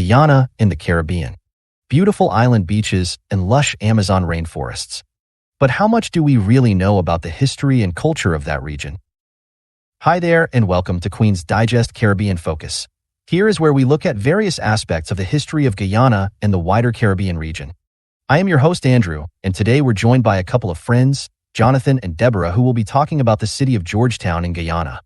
Guyana in the Caribbean. Beautiful island beaches and lush Amazon rainforests. But how much do we really know about the history and culture of that region? Hi there, and welcome to Queen's Digest Caribbean Focus. Here is where we look at various aspects of the history of Guyana and the wider Caribbean region. I am your host, Andrew, and today we're joined by a couple of friends, Jonathan and Deborah, who will be talking about the city of Georgetown in Guyana.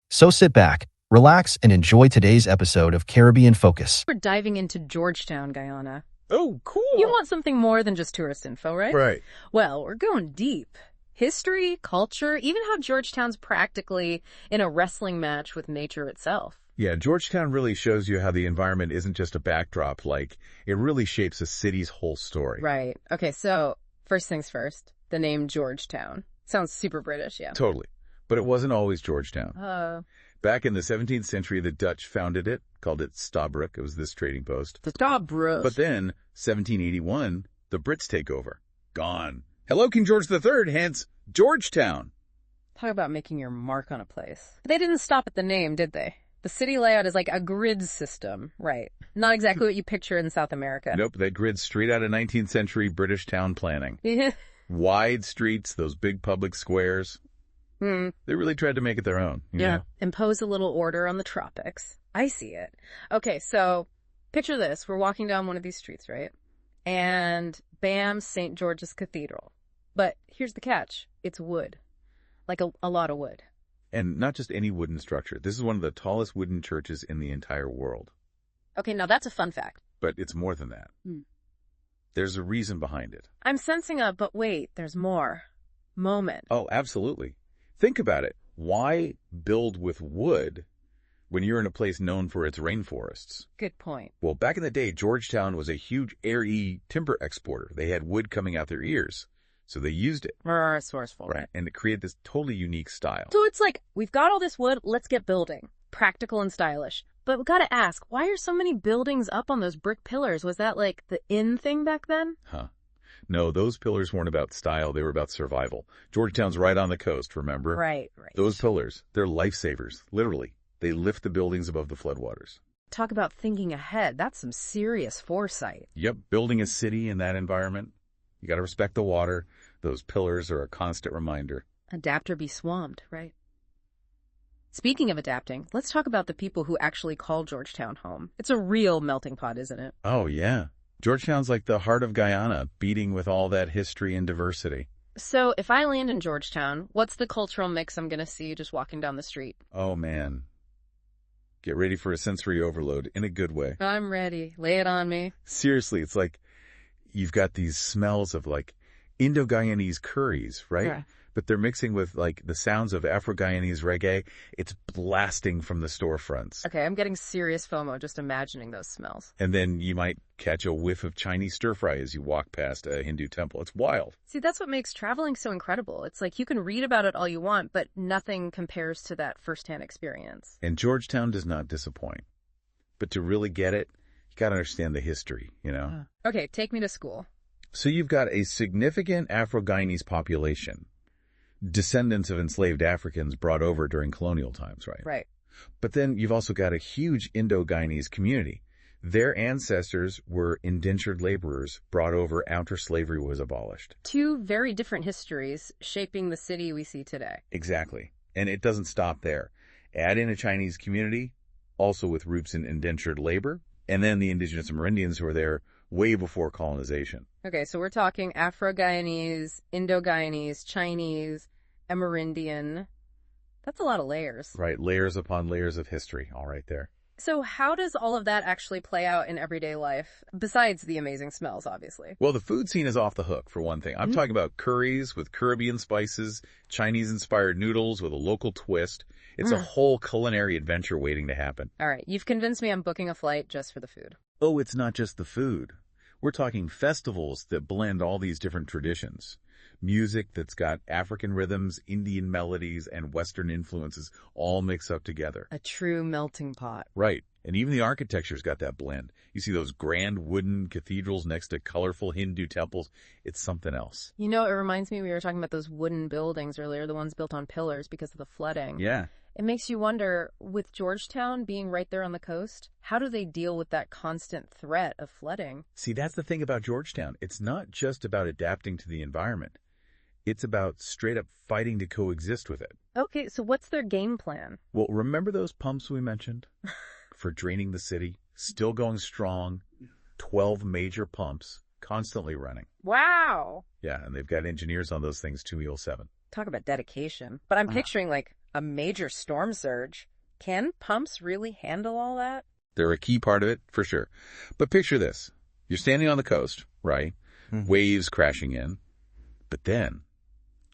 So sit back, relax, and enjoy today's episode of Caribbean Focus. We're diving into Georgetown, Guyana. Oh, cool. You want something more than just tourist info, right? Right. Well, we're going deep. History, culture, even how Georgetown's practically in a wrestling match with nature itself. Yeah, Georgetown really shows you how the environment isn't just a backdrop, like, it really shapes a city's whole story. Right. Okay, so first things first, the name Georgetown. Sounds super British, yeah. Totally. But it wasn't always Georgetown. Back in the 17th century, the Dutch founded it, called it Stabroek. It was this trading post. The Stabroek. But then, 1781, the Brits take over. Gone. Hello, King George III, hence Georgetown. Talk about making your mark on a place. But they didn't stop at the name, did they? The city layout is like a grid system, right? Not exactly what you picture in South America. Nope, that grid's straight out of 19th century British town planning. Yeah. Wide streets, those big public squares. They really tried to make it their own. You know? Impose a little order on the tropics. I see it. Okay, so picture this. We're walking down one of these streets, right? And bam, St. George's Cathedral. But here's the catch. It's wood. Like a lot of wood. And not just any wooden structure. This is one of the tallest wooden churches in the entire world. Okay, now that's a fun fact. But it's more than that. There's a reason behind it. I'm sensing a, but wait, there's more. Moment. Oh, absolutely. Think about it. Why build with wood when you're in a place known for its rainforests? Good point. Well, back in the day, Georgetown was a huge airy timber exporter. They had wood coming out their ears, so they used it. Resourceful. Right, and it created this totally unique style. So it's like, we've got all this wood, let's get building. Practical and stylish. But we've got to ask, why are so many buildings up on those brick pillars? Was that like the in thing back then? No, those pillars weren't about style. They were about survival. Georgetown's right on the coast, remember? Right. Those pillars, they're lifesavers, literally. They lift the buildings above the floodwaters. Talk about thinking ahead. That's some serious foresight. Yep, building a city in that environment. You got to respect the water. Those pillars are a constant reminder. Adapt or be swamped, right? Speaking of adapting, let's talk about the people who actually call Georgetown home. It's a real melting pot, isn't it? Oh, yeah. Georgetown's like the heart of Guyana, beating with all that history and diversity. So if I land in Georgetown, what's the cultural mix I'm going to see just walking down the street? Oh, man. Get ready for a sensory overload in a good way. I'm ready. Lay it on me. Seriously, it's like you've got these smells of like Indo-Guyanese curries, right? Yeah. But they're mixing with like the sounds of Afro-Guyanese reggae. It's blasting from the storefronts. Okay, I'm getting serious FOMO just imagining those smells. And then you might catch a whiff of Chinese stir-fry as you walk past a Hindu temple. It's wild. See, that's what makes traveling so incredible. It's like you can read about it all you want, but nothing compares to that firsthand experience. And Georgetown does not disappoint. But to really get it, you got to understand the history, you know? Okay, take me to school. So you've got a significant Afro-Guyanese population. Descendants of enslaved Africans brought over during colonial times, right? Right. But then you've also got a huge Indo-Guyanese community. Their ancestors were indentured laborers brought over after slavery was abolished. Two very different histories shaping the city we see today. Exactly. And it doesn't stop there. Add in a Chinese community, also with roots in indentured labor, and then the indigenous Amerindians who were there way before colonization. Okay, so we're talking Afro-Guyanese, Indo-Guyanese, Chinese, Amerindian. That's a lot of layers. Right, layers upon layers of history, all right there. So how does all of that actually play out in everyday life, besides the amazing smells, obviously? Well, the food scene is off the hook, for one thing. I'm talking about curries with Caribbean spices, Chinese-inspired noodles with a local twist. It's a whole culinary adventure waiting to happen. All right, you've convinced me I'm booking a flight just for the food. Oh, it's not just the food. We're talking festivals that blend all these different traditions. Music that's got African rhythms, Indian melodies, and Western influences all mixed up together. A true melting pot. Right. And even the architecture's got that blend. You see those grand wooden cathedrals next to colorful Hindu temples. It's something else. You know, it reminds me, we were talking about those wooden buildings earlier, the ones built on pillars because of the flooding. Yeah. It makes you wonder, with Georgetown being right there on the coast, how do they deal with that constant threat of flooding? See, that's the thing about Georgetown. It's not just about adapting to the environment. It's about straight up fighting to coexist with it. Okay, so what's their game plan? Well, remember those pumps we mentioned for draining the city? Still going strong. 12 major pumps, constantly running. Wow! Yeah, and they've got engineers on those things 2EL7. Talk about dedication. But I'm picturing like a major storm surge. Can pumps really handle all that? They're a key part of it, for sure. But picture this. You're standing on the coast, right? Waves crashing in. But then,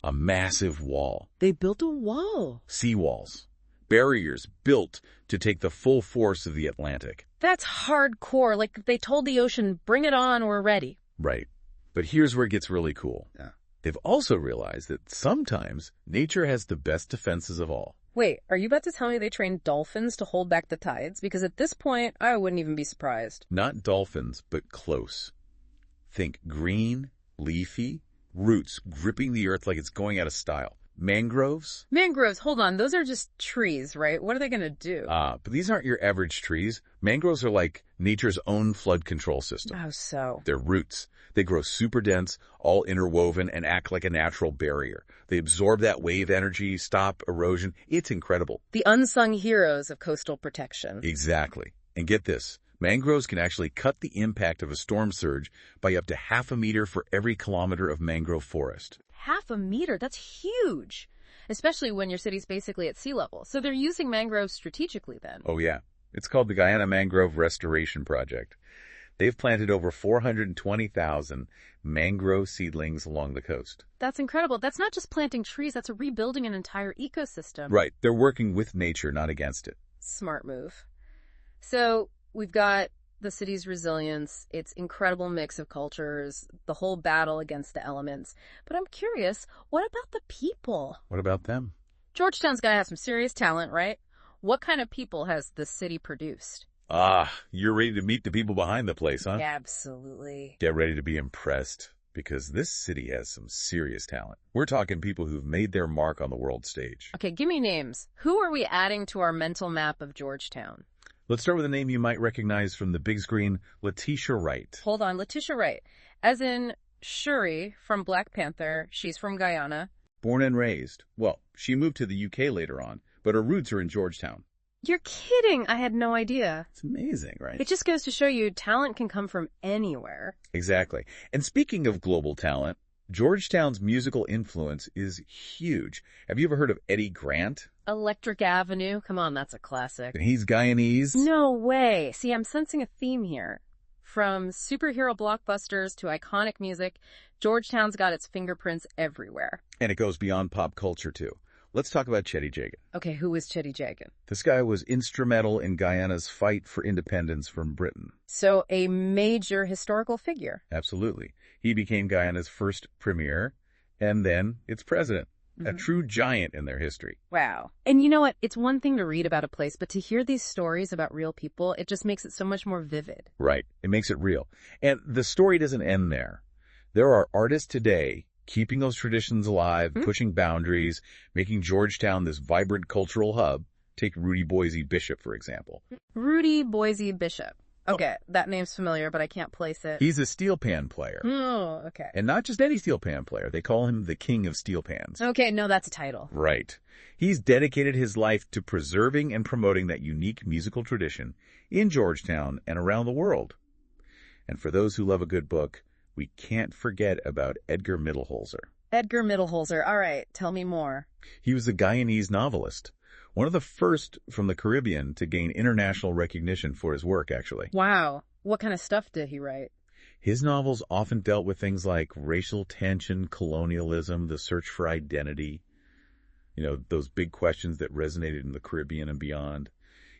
a massive wall. They built a wall. Seawalls. Barriers built to take the full force of the Atlantic. That's hardcore. Like they told the ocean, bring it on, we're ready. Right. But here's where it gets really cool. Yeah. They've also realized that sometimes nature has the best defenses of all. Wait, are you about to tell me they trained dolphins to hold back the tides? Because at this point, I wouldn't even be surprised. Not dolphins, but close. Think green, leafy, roots gripping the earth like it's going out of style. Mangroves? Mangroves, hold on, those are just trees, right? What are they going to do? But these aren't your average trees. Mangroves are like nature's own flood control system. How so? They're roots. They grow super dense, all interwoven, and act like a natural barrier. They absorb that wave energy, stop erosion. It's incredible. The unsung heroes of coastal protection. Exactly. And get this. Mangroves can actually cut the impact of a storm surge by up to 0.5 meter for every kilometer of mangrove forest. 0.5 meter? That's huge. Especially when your city's basically at sea level. So they're using mangroves strategically then. Oh, yeah. It's called the Guyana Mangrove Restoration Project. They've planted over 420,000 mangrove seedlings along the coast. That's incredible. That's not just planting trees, that's rebuilding an entire ecosystem. Right. They're working with nature, not against it. Smart move. So we've got the city's resilience, its incredible mix of cultures, the whole battle against the elements. But I'm curious, what about the people? What about them? Georgetown's got to have some serious talent, right? What kind of people has the city produced? You're ready to meet the people behind the place, huh? Absolutely. Get ready to be impressed, because this city has some serious talent. We're talking people who've made their mark on the world stage. Okay, give me names. Who are we adding to our mental map of Georgetown? Let's start with a name you might recognize from the big screen, Letitia Wright. Hold on, Letitia Wright. As in Shuri from Black Panther. She's from Guyana. Born and raised. Well, she moved to the UK later on, but her roots are in Georgetown. You're kidding. I had no idea. It's amazing, right? It just goes to show you talent can come from anywhere. Exactly. And speaking of global talent, Georgetown's musical influence is huge. Have you ever heard of Eddie Grant? Electric Avenue. Come on, that's a classic. He's Guyanese. No way. See, I'm sensing a theme here. From superhero blockbusters to iconic music, Georgetown's got its fingerprints everywhere. And it goes beyond pop culture, too. Let's talk about Chetty Jagan. Okay, who is Chetty Jagan? This guy was instrumental in Guyana's fight for independence from Britain. So a major historical figure. Absolutely. He became Guyana's first premier, and then its president. A true giant in their history. Wow. And you know what? It's one thing to read about a place, but to hear these stories about real people, it just makes it so much more vivid. Right. It makes it real. And the story doesn't end there. There are artists today keeping those traditions alive, pushing boundaries, making Georgetown this vibrant cultural hub. Take Rudy Boise Bishop, for example. Rudy Boise Bishop. Okay, that name's familiar, but I can't place it. He's a steel pan player. Oh, okay. And not just any steel pan player. They call him the king of steel pans. Okay, no, that's a title. Right. He's dedicated his life to preserving and promoting that unique musical tradition in Georgetown and around the world. And for those who love a good book, we can't forget about Edgar Mittelholzer. Edgar Mittelholzer. All right, tell me more. He was a Guyanese novelist. One of the first from the Caribbean to gain international recognition for his work, actually. Wow. What kind of stuff did he write? His novels often dealt with things like racial tension, colonialism, the search for identity. You know, those big questions that resonated in the Caribbean and beyond.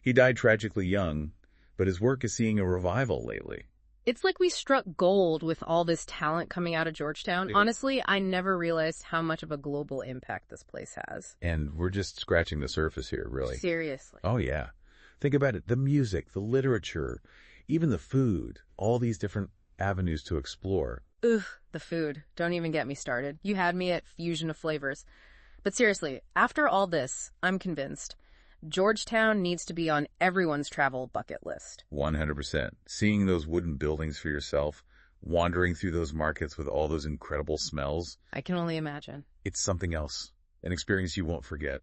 He died tragically young, but his work is seeing a revival lately. It's like we struck gold with all this talent coming out of Georgetown. Yeah. Honestly, I never realized how much of a global impact this place has. And we're just scratching the surface here, really. Seriously. Oh, yeah. Think about it. The music, the literature, even the food, all these different avenues to explore. Ugh, the food. Don't even get me started. You had me at fusion of flavors. But seriously, after all this, I'm convinced. Georgetown needs to be on everyone's travel bucket list. 100%. Seeing those wooden buildings for yourself, wandering through those markets with all those incredible smells, I can only imagine. it's something else. An experience you won't forget.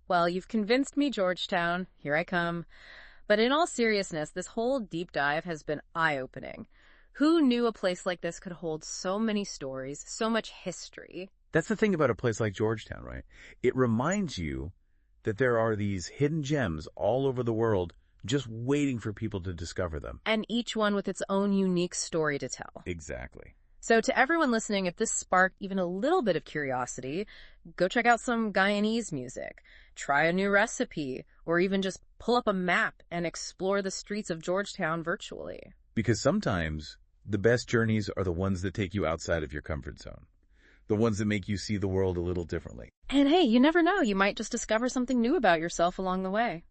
Well, you've convinced me, Georgetown. Here I come. But in all seriousness, this whole deep dive has been eye-opening. Who knew a place like this could hold so many stories, so much history? That's the thing about a place like Georgetown, right? It reminds you that there are these hidden gems all over the world just waiting for people to discover them. And each one with its own unique story to tell. Exactly. So to everyone listening, if this sparked even a little bit of curiosity, go check out some Guyanese music, try a new recipe, or even just pull up a map and explore the streets of Georgetown virtually. Because sometimes the best journeys are the ones that take you outside of your comfort zone. The ones that make you see the world a little differently. And hey, you never know, you might just discover something new about yourself along the way.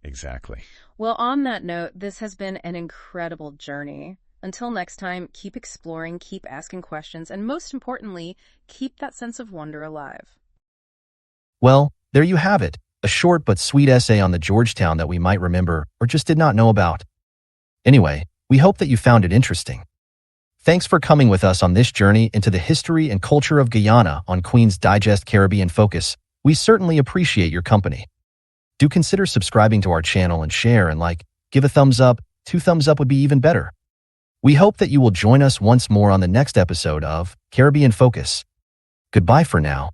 Exactly. Well, on that note, this has been an incredible journey. Until next time, keep exploring, keep asking questions, and most importantly, keep that sense of wonder alive. Well, there you have it, a short but sweet essay on the Georgetown that we might remember or just did not know about. Anyway, we hope that you found it interesting. Thanks for coming with us on this journey into the history and culture of Guyana on Queen's Digest Caribbean Focus. We certainly appreciate your company. Do consider subscribing to our channel and share and like, give a thumbs up, 2 thumbs up would be even better. We hope that you will join us once more on the next episode of Caribbean Focus. Goodbye for now.